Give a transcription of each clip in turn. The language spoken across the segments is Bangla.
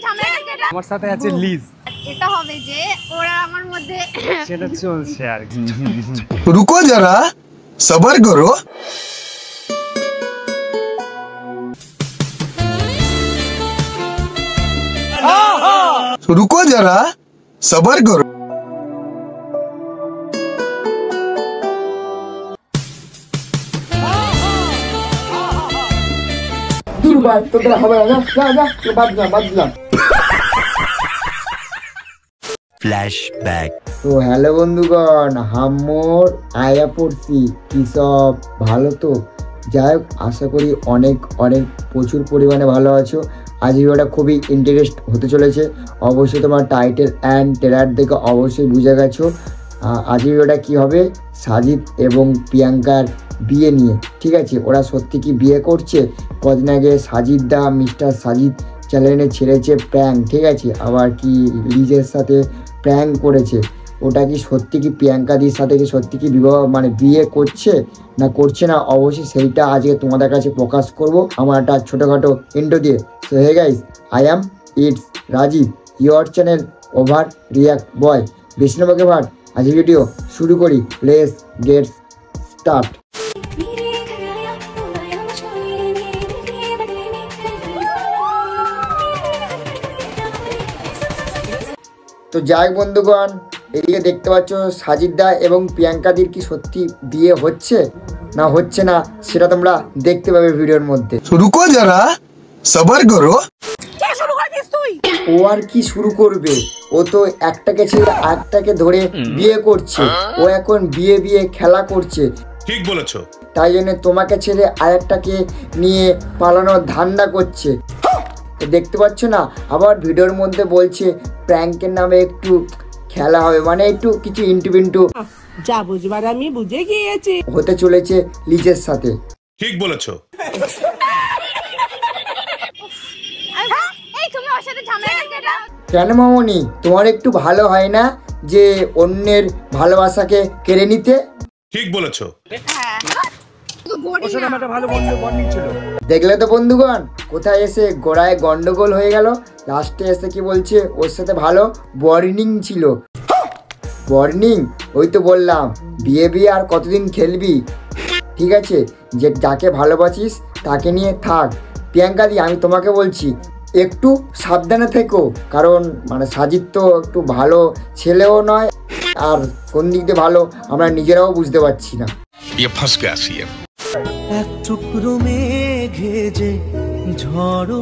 ঝামেলা আমার সাথে আছে লিজ। এটা হবে যে ওরা আমার মধ্যে সেটা চলছে আর কি। रुको जरा सबर करो। रुको जरा सबर करो। फ्लैशबैक। তো হ্যালো বন্ধুগণ, হাম্মোর আয়া পড়ছি কি সব ভালো তো? যাই হোক, আশা করি অনেক প্রচুর পরিমাণে ভালো আছো। আজ ভিডিওটা খুবই ইন্টারেস্ট হতে চলেছে। অবশ্যই তোমার টাইটেল অ্যান্ড ট্রেলার দেখে অবশ্যই বুঝে গেছো আজ ভিডিওটা কী হবে। সাজিদ এবং প্রিয়াঙ্কার বিয়ে নিয়ে, ঠিক আছে? ওরা সত্যি কি বিয়ে করছে? কদিন আগে সাজিদ দা মিস্টার সাজিদ চ্যানেলে ছেড়েছে প্র্যাঙ্ক, ঠিক আছে? আবার কি লিজের সাথে প্র্যাঙ্ক করেছে। ওটা কি সত্যি কি প্রিয়াঙ্কাদির সাথে কি সত্যি কি বিবাহ মানে বিয়ে করছে না করছে না, অবশ্যই সেইটা আজকে তোমাদের কাছে প্রকাশ করব আমার একটা ছোটোখাটো ইন্ট্রো দিয়ে। So hey guys, I am it's Rajeev, your channel over react boy. বেশি নবাকে ভাট, আজকে ভিডিও শুরু করি। Let's get start. তো যাই বন্ধুগণ, এদিকে দেখতে পাচ্ছ সাজিদদা এবং প্রিয়াঙ্কাদির কি সত্যি বিয়ে হচ্ছে না হচ্ছে না সেটা তোমরা দেখতে পাবে ভিডিওর মধ্যে। रुको जरा सबर करो। ও আর কি শুরু করবে? ও তো একটাকে ছেড়ে আরেকটাকে ধরে বিয়ে করছে। ও এখন বিয়ে খেলা করছে, ঠিক বলেছো। তাই জন্য তোমাকে ছেড়ে আরেকটাকে নিয়ে পালানোর ধান্দা করছে। দেখতে পাচ্ছ না, আবার ভিডিওর মধ্যে বলছে প্র্যাঙ্কের নামে একটু খেলা হবে, মানে একটু কিছু ইন্টু যা বুঝবার আমি বুঝে গিয়েছি হতে চলেছে লিজের সাথে। ঠিক বলেছো। এই তুমি ওর সাথে ঝামেলা কেন? কেন মামনি, তোমার একটু ভালো হয় না যে অন্যের ভালোবাসাকে কেড়ে নিতে? ঠিক বলেছো। ওর সাথে আমার একটা ভালো বন্ডিং ছিল। দেখলে তো বন্ধুগণ, কোথায় এসে গোড়ায় গন্ডগোল হয়ে গেল। লাস্টে এসে কি বলছে ওর সাথে ভালো বন্ডিং ছিল। বন্ডিং ওই তো বললাম, বিয়ে আর কতদিন খেলবি? ঠিক আছে, যে যাকে ভালোবাসিস তাকে নিয়ে থাক। প্রিয়াঙ্কাদি, আমি তোমাকে বলছি একটু সাবধানে থেকো, কারণ মানে সাজিদ তো একটু ভালো ছেলেও নয়, আর কোন দিক দিয়ে ভালো আমরা নিজেরাও বুঝতে পারছি না। ये फंस गया सीएम। এক টুকরো মেঘে যে ঝড়ো।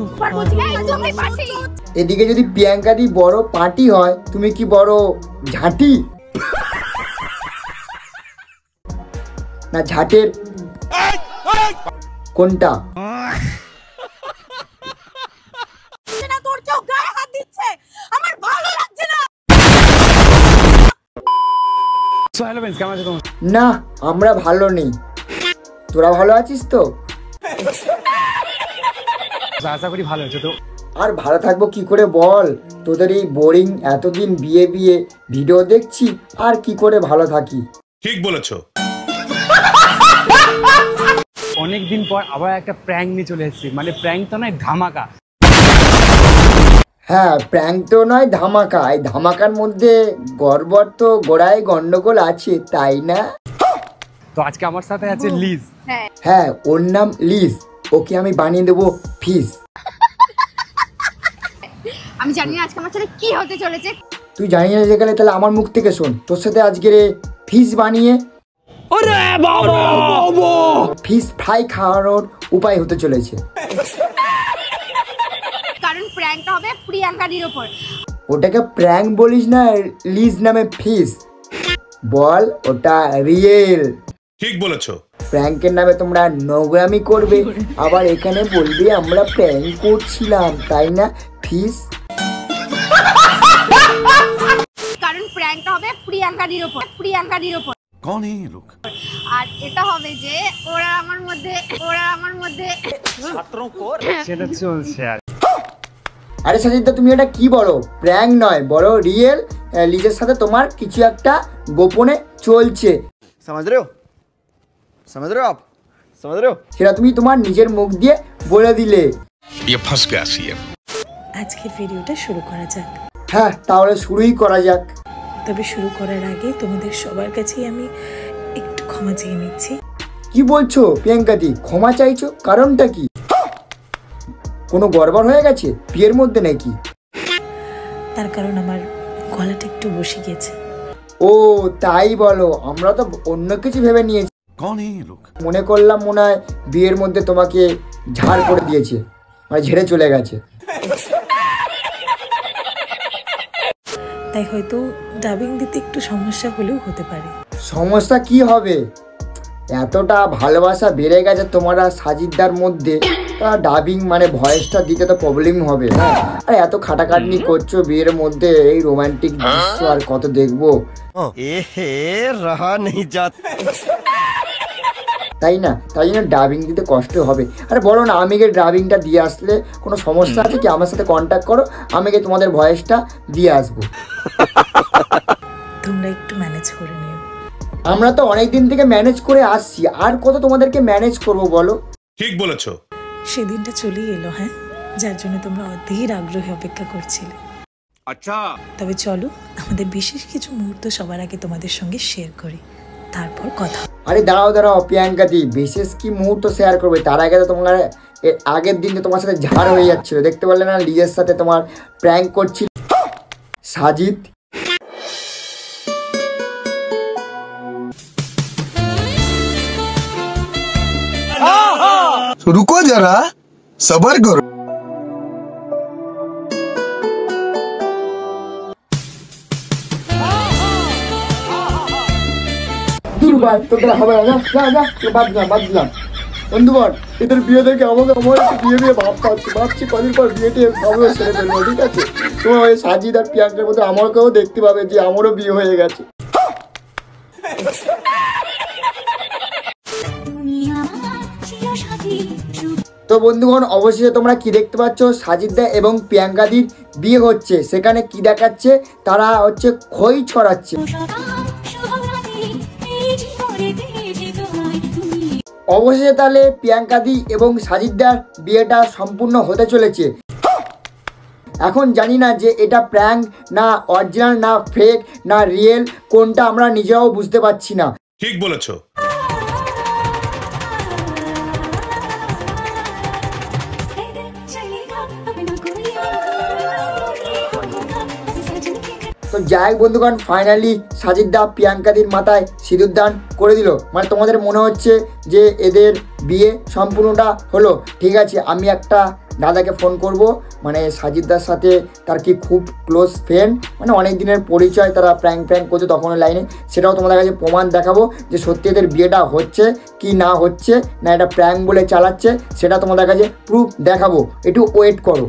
এদিকে যদি প্রিয়াঙ্কাদি বড় পার্টি হয়, তুমি কি বড় ঝাঁটি না ঝাটের কোনটা? তোর কেউ গায়ে হাত দিচ্ছে, আমার ভালো লাগছে না। সো হ্যালো फ्रेंड्स, কেমন আছো তোমরা? না, আমরা ভালো নেই। তোরা ভালো আছিস তো? আশা করি ভালো আছো। তো আর ভালো থাকবো কি করে বল? তোদের এই বোরিং এতদিন বিয়ে ভিডিও দেখছি, আর কি করে ভালো থাকি? ঠিক বলেছো। অনেকদিন পর আবার একটা প্র্যাঙ্ক নিয়ে চলে এসেছি, মানে প্র্যাঙ্ক তো নয়, ধামাকা। হ্যাঁ, প্র্যাঙ্ক তো নয়, ধামাকা। এই ধামাকার মধ্যে গড়বড় তো গোড়ায় গন্ডগোল আছে, তাই না? তো আজকে আমার সাথে আছে লিজ। হ্যাঁ, ওর নাম লিজ। ওকে আমি বানিয়ে দেবো ফিস। আমি জানি না আজকে আমার সাথে কি হতে চলেছে। তুই জানি না যে গেলে তাহলে আমার মুখ থেকে শোন, তোর সাথে আজকে ফিস বানিয়ে ফিস ফ্রাই খাওয়ানোর উপায় হতে চলেছে। কারণ প্র্যাঙ্কটা হবে প্রিয়াঙ্কাদির উপর। ওটাকে প্র্যাঙ্ক বলিস না, লিজ নামে ফিস বল, ওটা রিয়েল। ঠিক বলেছো। প্র্যাঙ্কের নামে তোমরা নোংরামি করবে, আবার এখানে বলবে আমরা প্র্যাঙ্ক করছিলাম, তাই না? ফিস। কারণ প্র্যাঙ্কটা হবে প্রিয়াঙ্কাদির উপর। कौन है ये लोग? আর এটা হবে যে ওরা আমার মধ্যে সেটা চলছে আর। আরে সাজিদা, তুমি এটা কি বলো? প্র্যাঙ্ক নয়, বড় রিয়েল। লিজের সাথে তোমার কিছু একটা গোপনে চলছে। समझ रहे हो आप? समझ रहे हो? সেটা তুমি তোমার নিজের মুখ দিয়ে বলে দিলে। ये फंस गया सीएम। আজকের ভিডিওটা শুরু করা যাক। হ্যাঁ, তাহলে শুরুই করা যাক। তবে শুরু করার আগে তোমাদের সবার কাছেই আমি একটু ক্ষমা চেয়ে নিচ্ছি। কি বলছো প্রিয়াঙ্কাদি, ক্ষমা চাইছো? কারণটা কি? কোনো গড়বড় হয়ে গেছে বিয়ের মধ্যে নাকি? তার কারণ আমার গলাটা একটু বসে গেছে। ও তাই বলো, আমরা তো অন্য কিছু ভেবে নিয়েছি। कौन है ये लोग? মনে করলাম মনে হয় বিয়ের মধ্যে তোমাকে ঝাড় করে দিয়েছে, মানে ঝেড়ে চলে গেছে। তাই হয়তো ডাবিং দিতে একটু সমস্যা হলেও হতে পারে। সমস্যা কি হবে? এতটা ভালোবাসা বেড়ে গেছে তোমার আর সাজিদার মধ্যে, তা ডাবিং মানে ভয়েসটা দিতে তো প্রবলেম হবে। হ্যাঁ, আর এত খাটাখাটনি করছো বিয়ের মধ্যে, এই রোমান্টিক দৃশ্য আর কত দেখবো, रहा नहीं जाता। তাই না? তাই জন্য ডাবিং দিতে কষ্ট হবে। আরে বলো না, আমি গিয়ে ডাবিংটা দিয়ে আসলে কোনো সমস্যা আছে কি? আমার সাথে কন্ট্যাক্ট করো, আমি গিয়ে তোমাদের ভয়েসটা দিয়ে আসবো। তোমরা একটু ম্যানেজ করে নিও। আমরা তো অনেক দিন থেকে ম্যানেজ করে আসছি, আর কত তোমাদেরকে ম্যানেজ করব বলো? ঠিক বলেছো। সেদিনটা চলেই এলো, হ্যাঁ, যার জন্য তোমরা অধীর আগ্রহে অপেক্ষা করছিলে। আচ্ছা, তবে চলো আমাদের বিশেষ কিছু মুহূর্ত সবার আগে তোমাদের সঙ্গে শেয়ার করি, তারপর কথা। আরে দাঁড়াও দাঁড়াও প্রিয়াঙ্কাদি, বিশেষ কি মুহূর্ত শেয়ার করবে? তার আগে তো তোমার এর আগের দিন তো তোমার সাথে ঝাড় হয়ে যাচ্ছিল, দেখতে পারলে না? লিজের সাথে তোমার প্র্যাঙ্ক করছিল সাজিদ। रुको जरा, सबर करो। দুর্বার তোদের হবে না, যা যা, বাদ দিলাম। বন্ধুগণ, এদের বিয়ে দেখে আমার একটু বিয়ে ভাবছি কদিন পর বিয়েটি ভাবলো সেরে ফেলবো, ঠিক আছে? তোমার ওই সাজিদ আর প্রিয়াঙ্কার মধ্যে আমাকেও দেখতে পাবে যে আমারও বিয়ে হয়ে গেছে। তো বন্ধুগণ, অবশেষে তোমরা কি দেখতে পাচ্ছ, সাজিদদা এবং প্রিয়াঙ্কাদির বিয়ে হচ্ছে। সেখানে কি দেখাচ্ছে, তারা হচ্ছে খই ছড়াচ্ছে। অবশেষে তাহলে প্রিয়াঙ্কাদি এবং সাজিদদার বিয়েটা সম্পূর্ণ হতে চলেছে। এখন জানি না যে এটা প্র্যাঙ্ক না অরিজিনাল না ফেক না রিয়েল, কোনটা আমরা নিজেরাও বুঝতে পারছি না। ঠিক বলেছো। তো যাই হোক বন্ধুগণ, ফাইনালি সাজিদদা প্রিয়াঙ্কাদির মাথায় সিঁদুর দান করে দিল। মানে তোমাদের মনে হচ্ছে যে এদের বিয়ে সম্পূর্ণটা হলো। ঠিক আছে, আমি একটা দাদাকে ফোন করব, মানে সাজিদদার সাথে তার কি খুব ক্লোজ ফ্রেন্ড, মানে অনেক দিনের পরিচয়, তারা প্র্যাঙ্ক করছে তখন লাইনে, সেটাও তোমাদের কাছে প্রমাণ দেখাবো যে সত্যি এদের বিয়েটা হচ্ছে কি না হচ্ছে, না এটা প্র্যাঙ্ক বলে চালাচ্ছে, সেটা তোমাদের কাছে প্রুফ দেখাবো, একটু ওয়েট করো।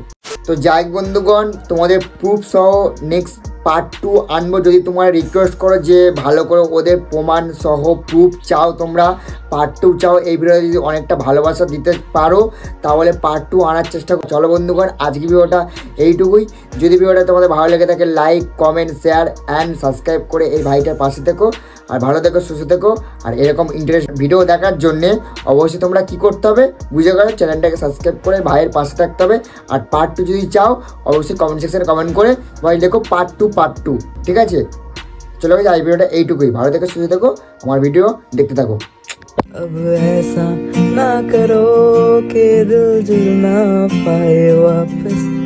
তো যাই হোক বন্ধুগণ, তোমাদের প্রুফ সহ নেক্সট পার্ট 2 আনবো। যদি তোমরা রিকোয়েস্ট করো যে ভালো করে ওদের প্রমাণ সহ প্রুফ চাও, তোমরা পার্ট 2 চাও, এই ভিডিওতে যদি অনেকটা ভালোবাসা দিতে পারো তাহলে পার্ট 2 আনার চেষ্টা করো। চলো বন্ধুগণ, আজকে ভিডিওটা এইটুকুই। যদি ভিডিওটা তোমাদের ভালো লেগে থাকে, like comment share and subscribe করে এই ভাইটার পাশে থেকো। আর ভালো থেকো, সুস্থ থেকো। আর এরকম ইন্টারেস্ট ভিডিও দেখার জন্যে অবশ্যই তোমরা কি করতে হবে বুঝে গেলো, চ্যানেলটাকে সাবস্ক্রাইব করে ভাইয়ের পাশে থাকতে হবে। আর পার্ট 2 যদি চাও অবশ্যই কমেন্ট সেকশনে কমেন্ট করে ভাই দেখো পার্ট 2। ঠিক আছে, চলো ভাই, এই ভিডিওটা এইটুকুই। ভালো থেকো, সুস্থ থেকো, আমার ভিডিও দেখতে থাকো। अब ऐसा ना करो कि दिल जुड़ ना पाए वापस।